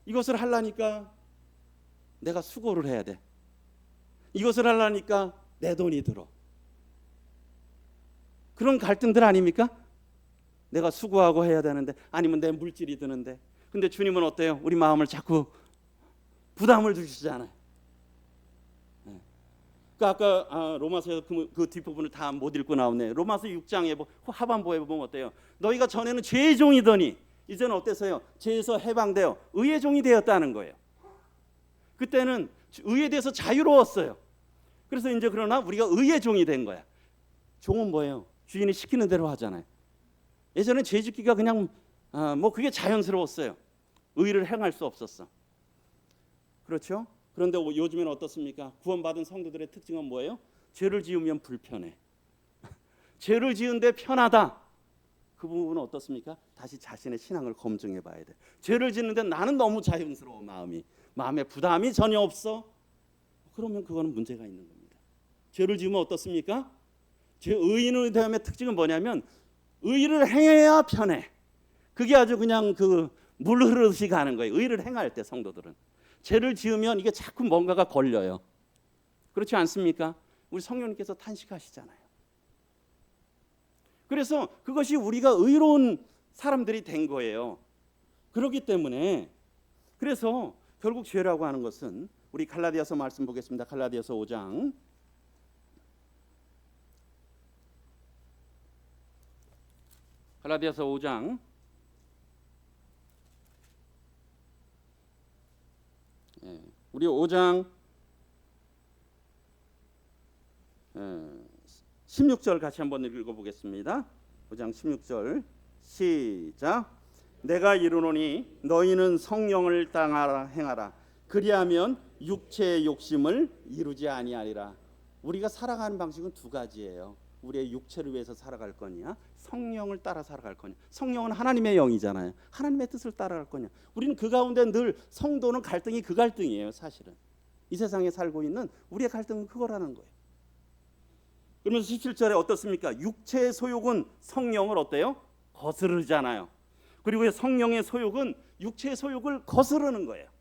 이것을 하려니까 내가 수고를 해야 돼. 이것을 하려니까 내 돈이 들어. 그런 갈등들 아닙니까? 내가 수고하고 해야 되는데, 아니면 내 물질이 드는데. 근데 주님은 어때요? 우리 마음을 자꾸 부담을 주시잖아요. 아까 로마서에서 그 뒷부분을 다 못 읽고 나오네. 로마서 6장에 하반부에 보면 어때요? 너희가 전에는 죄의 종이더니 이제는 어때서요? 죄에서 해방되어 의의 종이 되었다는 거예요. 그때는 의에 대해서 자유로웠어요. 그래서 이제 그러나 우리가 의의 종이 된 거야. 종은 뭐예요? 주인이 시키는 대로 하잖아요. 예전에 죄 짓기가 그냥 뭐 그게 자연스러웠어요. 의를 행할 수 없었어. 그렇죠? 그런데 요즘에는 어떻습니까? 구원받은 성도들의 특징은 뭐예요? 죄를 지으면 불편해. 죄를 지은데 편하다. 그 부분은 어떻습니까? 다시 자신의 신앙을 검증해 봐야 돼. 죄를 짓는데 나는 너무 자연스러워. 마음에 부담이 전혀 없어. 그러면 그거는 문제가 있는 겁니다. 죄를 지으면 어떻습니까? 의인의 대함의 특징은 뭐냐면 의를 행해야 편해. 그게 아주 그냥 물 흐르듯이 가는 거예요. 의를 행할 때 성도들은. 죄를 지으면 이게 자꾸 뭔가가 걸려요. 그렇지 않습니까? 우리 성령님께서 탄식하시잖아요. 그래서 그것이 우리가 의로운 사람들이 된 거예요. 그렇기 때문에 그래서 결국 죄라고 하는 것은 우리 갈라디아서 말씀 보겠습니다. 갈라디아서 5장 갈라디아서 5장 우리 5장 16절 같이 한번 읽어보겠습니다. 5장 16절 시작. 내가 이르노니 너희는 성령을 따라 행하라. 그리하면 육체의 욕심을 이루지 아니하리라. 우리가 살아가는 방식은 두 가지예요. 우리의 육체를 위해서 살아갈 거냐, 성령을 따라 살아갈 거냐. 성령은 하나님의 영이잖아요. 하나님의 뜻을 따라갈 거냐. 우리는 그 가운데 늘 성도는 갈등이 그 갈등이에요. 사실은 이 세상에 살고 있는 우리의 갈등은 그거라는 거예요. 그러면서 17절에 어떻습니까? 육체의 소욕은 성령을 어때요? 거스르잖아요. 그리고 성령의 소욕은 육체의 소욕을 거스르는 거예요.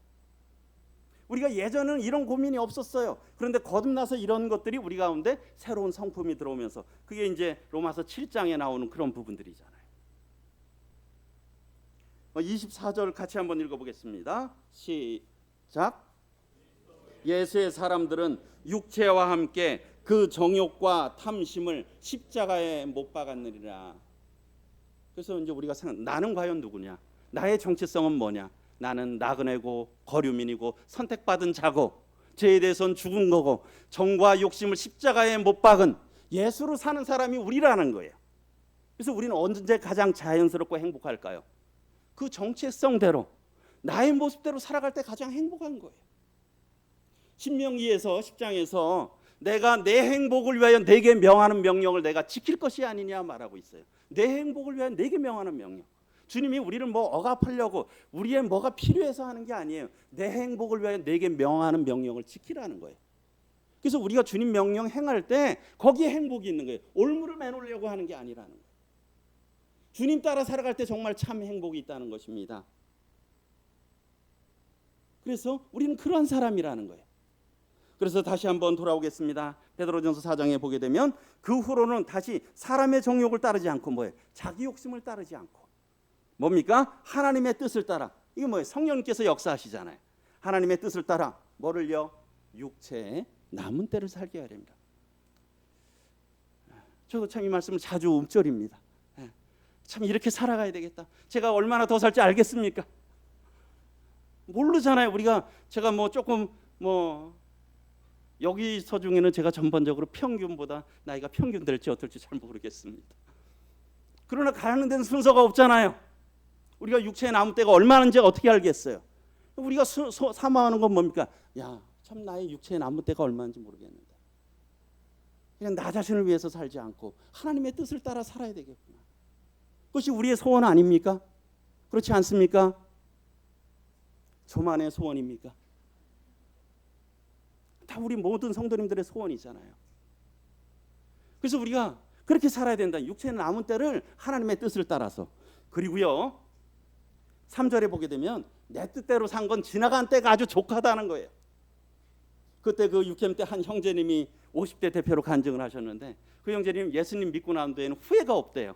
우리가 예전에는 이런 고민이 없었어요. 그런데 거듭나서 이런 것들이 우리 가운데 새로운 성품이 들어오면서 그게 이제 로마서 7장에 나오는 그런 부분들이잖아요. 24절 같이 한번 읽어보겠습니다. 시작. 예수의 사람들은 육체와 함께 그 정욕과 탐심을 십자가에 못 박았느니라. 그래서 이제 우리가 나는 과연 누구냐? 나의 정체성은 뭐냐? 나는 나그네고 거류민이고 선택받은 자고 죄에 대해서는 죽은 거고 정과 욕심을 십자가에 못 박은 예수로 사는 사람이 우리라는 거예요. 그래서 우리는 언제 가장 자연스럽고 행복할까요? 그 정체성대로 나의 모습대로 살아갈 때 가장 행복한 거예요. 신명기에서 10장에서 내가 내 행복을 위하여 내게 명하는 명령을 내가 지킬 것이 아니냐 말하고 있어요. 내 행복을 위하여 내게 명하는 명령. 주님이 우리를 뭐 억압하려고 우리의 뭐가 필요해서 하는 게 아니에요. 내 행복을 위하여 내게 명하는 명령을 지키라는 거예요. 그래서 우리가 주님 명령 행할 때 거기에 행복이 있는 거예요. 올무를 매놓으려고 하는 게 아니라는 거예요. 주님 따라 살아갈 때 정말 참 행복이 있다는 것입니다. 그래서 우리는 그런 사람이라는 거예요. 그래서 다시 한번 돌아오겠습니다. 베드로전서 4장에 보게 되면 그 후로는 다시 사람의 정욕을 따르지 않고 뭐예요? 자기 욕심을 따르지 않고 뭡니까? 하나님의 뜻을 따라. 이게 뭐예요? 성령님께서 역사하시잖아요. 하나님의 뜻을 따라 뭐를요? 육체의 남은 때를 살게 하렵니다. 저도 참 이 말씀을 자주 읊조립니다. 참 이렇게 살아가야 되겠다. 제가 얼마나 더 살지 알겠습니까? 모르잖아요. 제가 뭐 조금 여기서 중에는 제가 전반적으로 평균보다 나이가 평균 될지 어떨지 잘 모르겠습니다. 그러나 가는 데는 순서가 없잖아요. 우리가 육체의 남은 때가 얼마인지 어떻게 알겠어요? 우리가 사모하는 건 뭡니까? 참 나의 육체의 남은 때가 얼마인지 모르겠는데 그냥 나 자신을 위해서 살지 않고 하나님의 뜻을 따라 살아야 되겠구나. 그것이 우리의 소원 아닙니까? 그렇지 않습니까? 저만의 소원입니까? 다 우리 모든 성도님들의 소원이잖아요. 그래서 우리가 그렇게 살아야 된다. 육체의 남은 때를 하나님의 뜻을 따라서 그리고요 3절에 보게 되면 내 뜻대로 산 건 지나간 때가 아주 족하다는 거예요. 그때 그 육캠 때 한 형제님이 50대 대표로 간증을 하셨는데 그 형제님 예수님 믿고 난 뒤에는 후회가 없대요.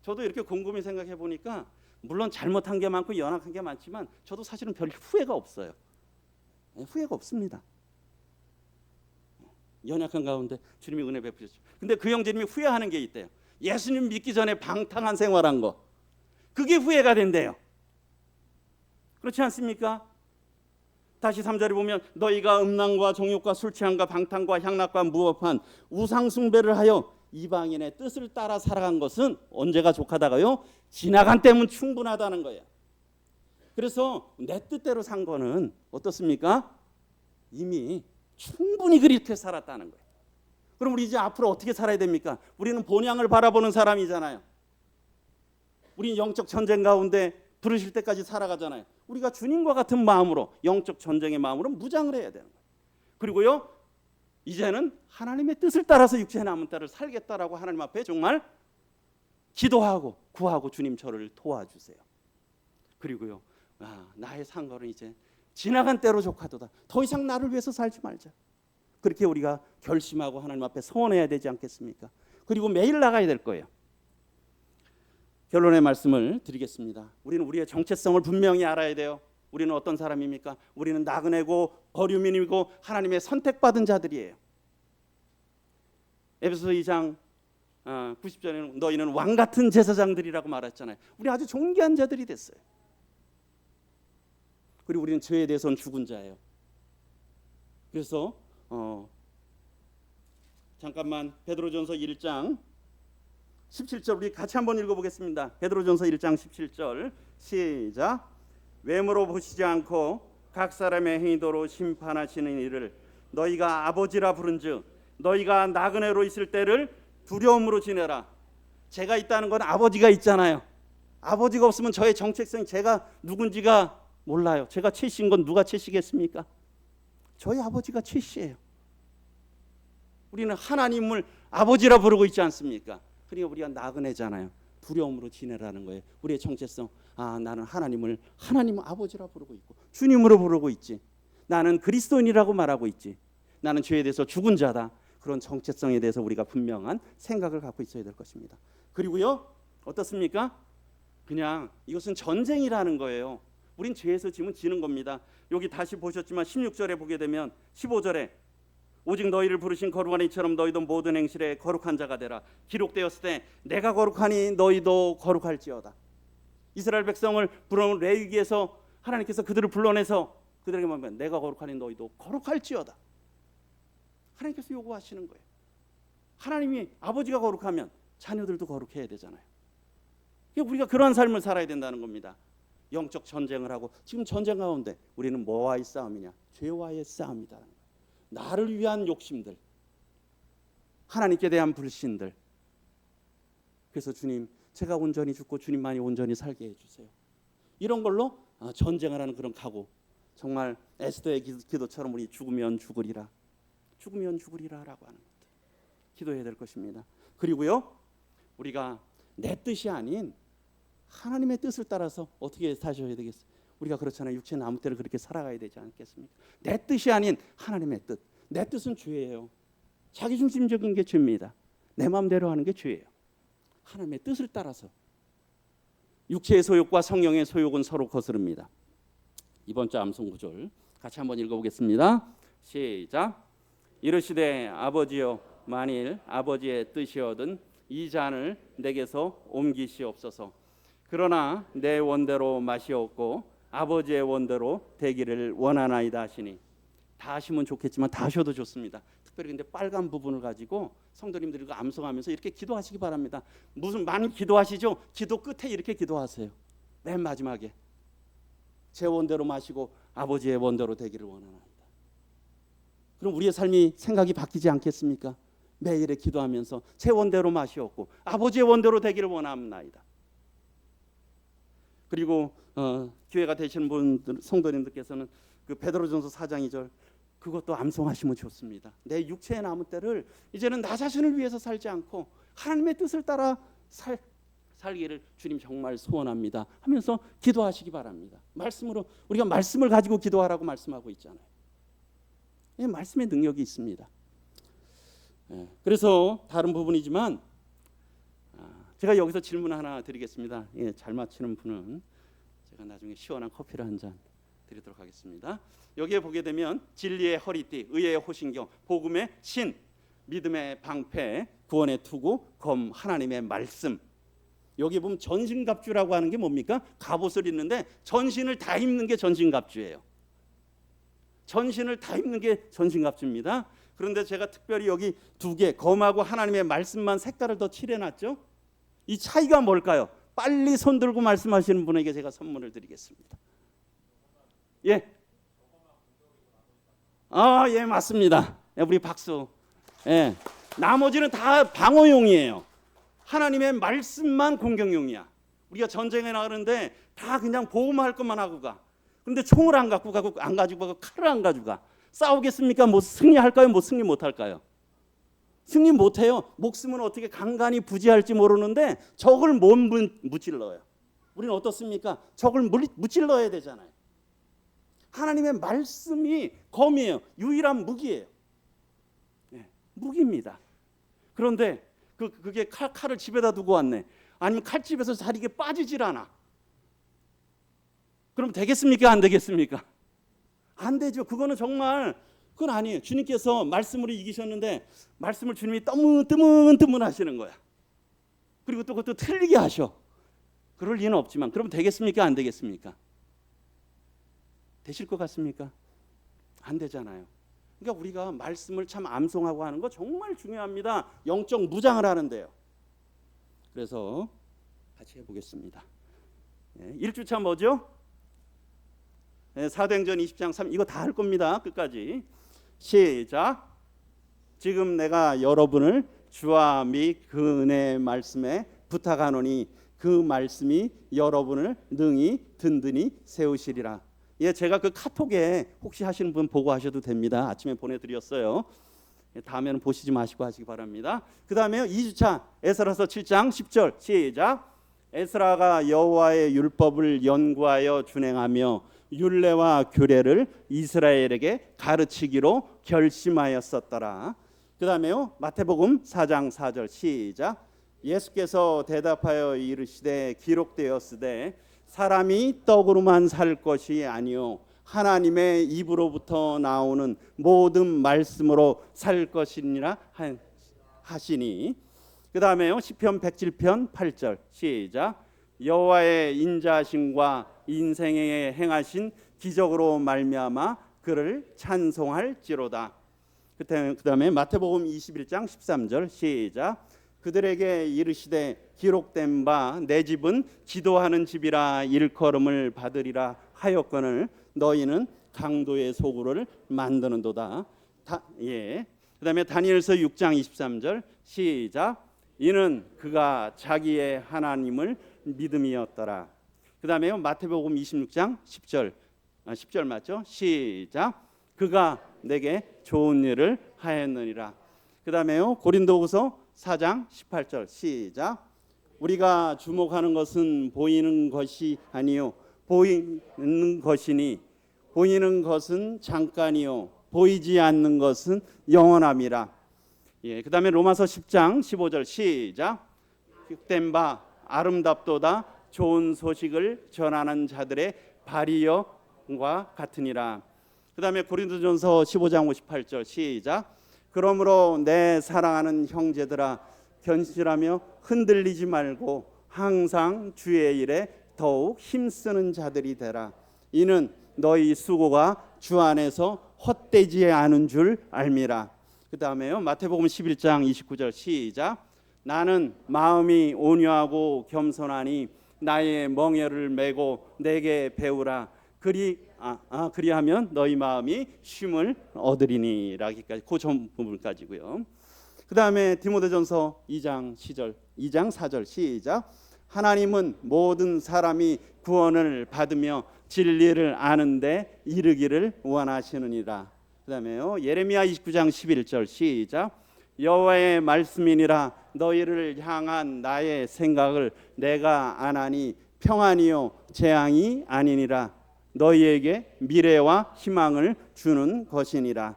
저도 이렇게 곰곰이 생각해 보니까 물론 잘못한 게 많고 연약한 게 많지만 저도 사실은 별 후회가 없어요. 후회가 없습니다. 연약한 가운데 주님이 은혜 베푸셨죠. 근데 그 형제님이 후회하는 게 있대요. 예수님 믿기 전에 방탕한 생활한 거, 그게 후회가 된대요. 그렇지 않습니까? 다시 3절에 보면 너희가 음란과 정욕과 술 취함과 방탕과 향락과 무법한 우상 숭배를 하여 이방인의 뜻을 따라 살아간 것은 언제가 족하다가요? 지나간 때면 충분하다는 거예요. 그래서 내 뜻대로 산 거는 어떻습니까? 이미 충분히 그렇게 살았다는 거예요. 그럼 우리 이제 앞으로 어떻게 살아야 됩니까? 우리는 본향을 바라보는 사람이잖아요. 우리는 영적 전쟁 가운데 부르실 때까지 살아가잖아요. 우리가 주님과 같은 마음으로 영적 전쟁의 마음으로 무장을 해야 되는 거예요. 그리고요 이제는 하나님의 뜻을 따라서 육체의 남은 때를 살겠다라고 하나님 앞에 정말 기도하고 구하고 주님 저를 도와주세요. 그리고요 나의 산 거는 이제 지나간 때로 족하도다. 더 이상 나를 위해서 살지 말자. 그렇게 우리가 결심하고 하나님 앞에 서원해야 되지 않겠습니까? 그리고 매일 나가야 될 거예요. 결론의 말씀을 드리겠습니다. 우리는 우리의 정체성을 분명히 알아야 돼요. 우리는 어떤 사람입니까? 우리는 나그네고 거류민이고 하나님의 선택받은 자들이에요. 에베소서 2장 90절에는 너희는 왕같은 제사장들이라고 말했잖아요. 우리 아주 존귀한 자들이 됐어요. 그리고 우리는 죄에 대해서는 죽은 자예요. 그래서 잠깐만 베드로전서 1장 17절 우리 같이 한번 읽어보겠습니다. 베드로전서 1장 17절 시작. 외모로 보시지 않고 각 사람의 행위도로 심판하시는 이를 너희가 아버지라 부른즉 너희가 나그네로 있을 때를 두려움으로 지내라. 제가 있다는 건 아버지가 있잖아요. 아버지가 없으면 저의 정체성이 제가 누군지가 몰라요. 제가 최씨인 건 누가 최씨겠습니까? 저희 아버지가 최씨예요. 우리는 하나님을 아버지라 부르고 있지 않습니까? 그러니까 우리가 나그네잖아요. 두려움으로 지내라는 거예요. 우리의 정체성, 나는 하나님을 하나님 아버지라 부르고 있고 주님으로 부르고 있지. 나는 그리스도인이라고 말하고 있지. 나는 죄에 대해서 죽은 자다. 그런 정체성에 대해서 우리가 분명한 생각을 갖고 있어야 될 것입니다. 그리고요 어떻습니까? 그냥 이것은 전쟁이라는 거예요. 우린 죄에서 지면 지는 겁니다. 여기 다시 보셨지만 16절에 보게 되면 15절에 오직 너희를 부르신 거룩한 이처럼 너희도 모든 행실에 거룩한 자가 되라. 기록되었을 때 내가 거룩하니 너희도 거룩할지어다. 이스라엘 백성을 부르는 레위기에서 하나님께서 그들을 불러내서 그들에게 말하면 내가 거룩하니 너희도 거룩할지어다. 하나님께서 요구하시는 거예요. 하나님이 아버지가 거룩하면 자녀들도 거룩해야 되잖아요. 우리가 그러한 삶을 살아야 된다는 겁니다. 영적 전쟁을 하고 지금 전쟁 가운데 우리는 뭐와의 싸움이냐? 죄와의 싸움이다라는 거예요. 나를 위한 욕심들, 하나님께 대한 불신들. 그래서 주님, 제가 온전히 죽고 주님만이 온전히 살게 해주세요. 이런 걸로 전쟁을 하는 그런 각오. 정말 에스더의 기도처럼 우리 죽으면 죽으리라, 죽으면 죽으리라라고 하는 것들 기도해야 될 것입니다. 그리고요, 우리가 내 뜻이 아닌 하나님의 뜻을 따라서 어떻게 사셔야 되겠어요? 우리가 그렇잖아요. 육체의 나무 때를 그렇게 살아가야 되지 않겠습니까? 내 뜻이 아닌 하나님의 뜻. 내 뜻은 죄예요. 자기중심적인 게 죄입니다. 내 마음대로 하는 게 죄예요. 하나님의 뜻을 따라서. 육체의 소욕과 성령의 소욕은 서로 거스릅니다. 이번 주 암송 구절 같이 한번 읽어보겠습니다. 시작. 이르시되 아버지여 만일 아버지의 뜻이거든 이 잔을 내게서 옮기시옵소서. 그러나 내 원대로 마시옵고 아버지의 원대로 되기를 원하나이다 하시니. 다 하시면 좋겠지만 다 하셔도 좋습니다. 특별히 근데 빨간 부분을 가지고 성도님들이 그 암송하면서 이렇게 기도하시기 바랍니다. 무슨 많이 기도하시죠? 기도 끝에 이렇게 기도하세요. 맨 마지막에 제 원대로 마시고 아버지의 원대로 되기를 원하나이다. 그럼 우리의 삶이 생각이 바뀌지 않겠습니까? 매일에 기도하면서 제 원대로 마시옵고 아버지의 원대로 되기를 원하나이다. 그리고 기회가 되시는 분들 성도님들께서는 그 베드로전서 4장 2절 그것도 암송하시면 좋습니다. 내 육체의 남은 때를 이제는 나 자신을 위해서 살지 않고 하나님의 뜻을 따라 살기를 주님 정말 소원합니다 하면서 기도하시기 바랍니다. 말씀으로 우리가 말씀을 가지고 기도하라고 말씀하고 있잖아요. 예, 말씀의 능력이 있습니다. 예, 그래서 다른 부분이지만 제가 여기서 질문 하나 드리겠습니다. 예, 잘 맞히는 분은 제가 나중에 시원한 커피를 한 잔 드리도록 하겠습니다. 여기에 보게 되면 진리의 허리띠, 의의 호신경, 복음의 신, 믿음의 방패, 구원의 투구, 검, 하나님의 말씀. 여기 보면 전신갑주라고 하는 게 뭡니까? 갑옷을 입는데 전신을 다 입는 게 전신갑주예요. 전신을 다 입는 게 전신갑주입니다. 그런데 제가 특별히 여기 두 개, 검하고 하나님의 말씀만 색깔을 더 칠해놨죠. 이 차이가 뭘까요? 빨리 손 들고 말씀하시는 분에게 제가 선물을 드리겠습니다. 예. 예, 맞습니다. 우리 박수. 예. 나머지는 다 방어용이에요. 하나님의 말씀만 공격용이야. 우리가 전쟁에 나가는데 다 그냥 보호할 것만 하고 가. 그런데 총을 안 갖고 가고 안 가지고 가고 칼을 안 가지고 가. 싸우겠습니까? 뭐 승리할까요? 뭐 승리 못할까요? 승리 못해요. 목숨은 어떻게 간간히 부지할지 모르는데 적을 못 무찔러요. 우리는 어떻습니까? 적을 무찔러야 되잖아요. 하나님의 말씀이 검이에요. 유일한 무기예요. 네, 무기입니다. 그런데 그게 칼을 집에다 두고 왔네. 아니면 칼집에서 잘 이게 빠지질 않아. 그럼 되겠습니까? 안 되겠습니까? 안 되죠. 그거는 정말 그건 아니에요. 주님께서 말씀으로 이기셨는데 말씀을 주님이 뜨문 하시는 거야. 그리고 또 그것도 틀리게 하셔. 그럴 리는 없지만 그럼 되겠습니까? 안 되겠습니까? 되실 것 같습니까? 안 되잖아요. 그러니까 우리가 말씀을 참 암송하고 하는 거 정말 중요합니다. 영적 무장을 하는데요. 그래서 같이 해보겠습니다. 1주차 뭐죠? 사도행전 20장 3 이거 다 할 겁니다. 끝까지 시작. 지금 내가 여러분을 주와 및 그 은혜의 말씀에 부탁하노니 그 말씀이 여러분을 능히 든든히 세우시리라. 예, 제가 그 카톡에 혹시 하시는 분 보고 하셔도 됩니다. 아침에 보내드렸어요. 다음에는 보시지 마시고 하시기 바랍니다. 그 다음에 2주차 에스라서 7장 10절 시작. 에스라가 여호와의 율법을 연구하여 준행하며 율례와 규례를 이스라엘에게 가르치기로 결심하였었더라. 그 다음에요 마태복음 4장 4절 시작. 예수께서 대답하여 이르시되 기록되었으되 사람이 떡으로만 살 것이 아니요 하나님의 입으로부터 나오는 모든 말씀으로 살 것이니라 하시니. 그 다음에요 시편 107편 8절 시작. 여호와의 인자하심과 인생에 행하신 기적으로 말미암아 그를 찬송할지로다. 그 다음에 마태복음 21장 13절 시작. 그들에게 이르시되 기록된 바 내 집은 기도하는 집이라 일컬음을 받으리라 하였거늘 너희는 강도의 소굴을 만드는도다. 그 다음에 다니엘서 6장 23절 시작. 이는 그가 자기의 하나님을 믿음이었더라. 그 다음에 마태복음 26장 10절 맞죠? 시작. 그가 내게 좋은 일을 하였느니라. 그 다음에요 고린도후서 4장 18절 시작. 우리가 주목하는 것은 보이는 것이 아니요 보이는 것이니 보이는 것은 잠깐이요 보이지 않는 것은 영원함이라. 그 다음에 로마서 10장 15절 시작. 된 바 아름답도다 좋은 소식을 전하는 자들의 발이여과 같으니라. 그 다음에 고린도전서 15장 58절 시작. 그러므로 내 사랑하는 형제들아 견실하며 흔들리지 말고 항상 주의 일에 더욱 힘쓰는 자들이 되라. 이는 너희 수고가 주 안에서 헛되지 않은 줄 알미라. 그 다음에요 마태복음 11장 29절 시작. 나는 마음이 온유하고 겸손하니 나의 멍에를 메고 내게 배우라. 그리하면 너희 마음이 쉼을 얻으리니. 라기까지 그 전 부분까지고요. 그 다음에 디모데전서 2장 4절 시작. 하나님은 모든 사람이 구원을 받으며 진리를 아는데 이르기를 원하시느니라. 그 다음에요 예레미야 29장 11절 시작. 여호와의 말씀이니라 너희를 향한 나의 생각을 내가 안하니 평안이요 재앙이 아니니라. 너희에게 미래와 희망을 주는 것이니라.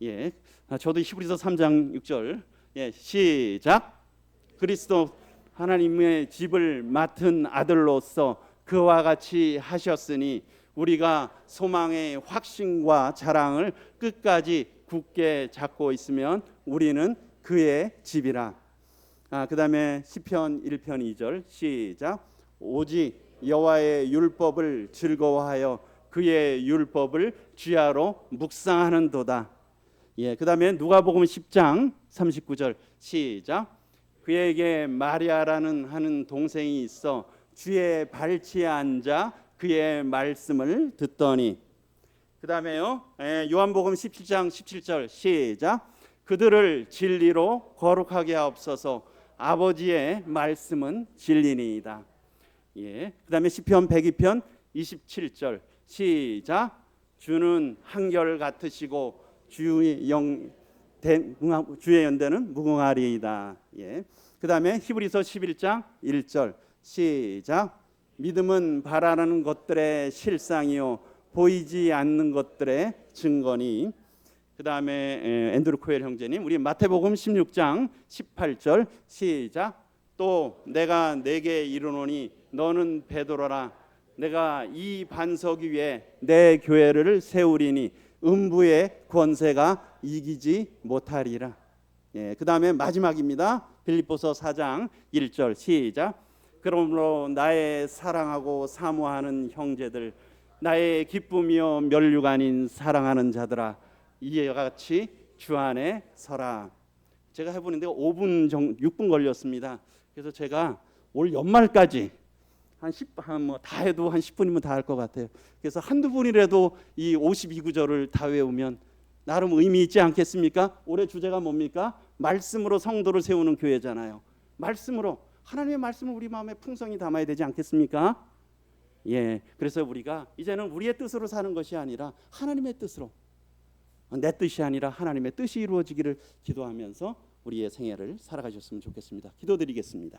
예, 저도 히브리서 3장 6절 시작. 그리스도 하나님의 집을 맡은 아들로서 그와 같이 하셨으니 우리가 소망의 확신과 자랑을 끝까지 굳게 잡고 있으면 우리는 그의 집이라. 그다음에 시편 1편 2절 시작. 오직 여호와의 율법을 즐거워하여 그의 율법을 주야로 묵상하는도다. 예, 그다음에 누가복음 10장 39절 시작. 그에게 마리아라는 하는 동생이 있어 주의 발치에 앉아 그의 말씀을 듣더니. 그다음에요 요한복음 17장 17절 시작. 그들을 진리로 거룩하게 하옵소서. 아버지의 말씀은 진리니이다. 예, 그다음에 시편 102편 27절 시작. 주는 한결 같으시고 주의 연대는 무궁하리이다. 예. 그다음에 히브리서 11장 1절 시작. 믿음은 바라는 것들의 실상이요 보이지 않는 것들의 증거니. 그다음에 앤드루 코엘 형제님 우리 마태복음 16장 18절 시작. 또 내가 네게 이르노니 너는 베드로라. 내가 이 반석 위에 내 교회를 세우리니 음부의 권세가 이기지 못하리라. 예, 그다음에 마지막입니다. 빌립보서 4장 1절 시작. 그러므로 나의 사랑하고 사모하는 형제들, 나의 기쁨이요 멸류가 아닌 사랑하는 자들아, 이와 같이 주 안에 서라. 제가 해보는데 6분 걸렸습니다. 그래서 제가 올 연말까지 다 해도 한 10분이면 다 할 것 같아요. 그래서 한두 분이라도 이 52구절을 다 외우면 나름 의미 있지 않겠습니까? 올해 주제가 뭡니까? 말씀으로 성도를 세우는 교회잖아요. 말씀으로 하나님의 말씀을 우리 마음에 풍성히 담아야 되지 않겠습니까? 예, 그래서 우리가 이제는 우리의 뜻으로 사는 것이 아니라 하나님의 뜻으로, 내 뜻이 아니라 하나님의 뜻이 이루어지기를 기도하면서 우리의 생애를 살아가셨으면 좋겠습니다. 기도드리겠습니다.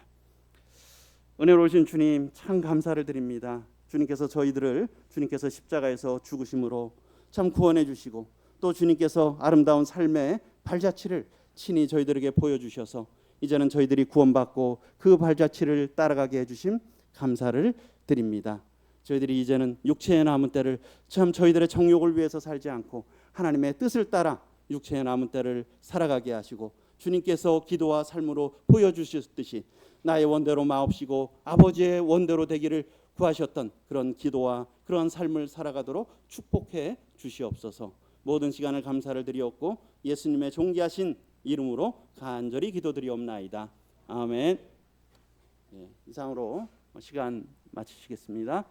은혜로우신 주님, 참 감사를 드립니다. 주님께서 저희들을 주님께서 십자가에서 죽으심으로 참 구원해 주시고 또 주님께서 아름다운 삶의 발자취를 친히 저희들에게 보여주셔서 이제는 저희들이 구원받고 그 발자취를 따라가게 해주심 감사를 드립니다. 저희들이 이제는 육체의 남은 때를 참 저희들의 정욕을 위해서 살지 않고 하나님의 뜻을 따라 육체의 남은 때를 살아가게 하시고 주님께서 기도와 삶으로 보여주셨듯이 나의 원대로 마옵시고 아버지의 원대로 되기를 구하셨던 그런 기도와 그러한 삶을 살아가도록 축복해 주시옵소서. 모든 시간을 감사를 드리옵고 예수님의 존귀하신 이름으로 간절히 기도드리옵나이다. 아멘. 이상으로 시간 마치시겠습니다.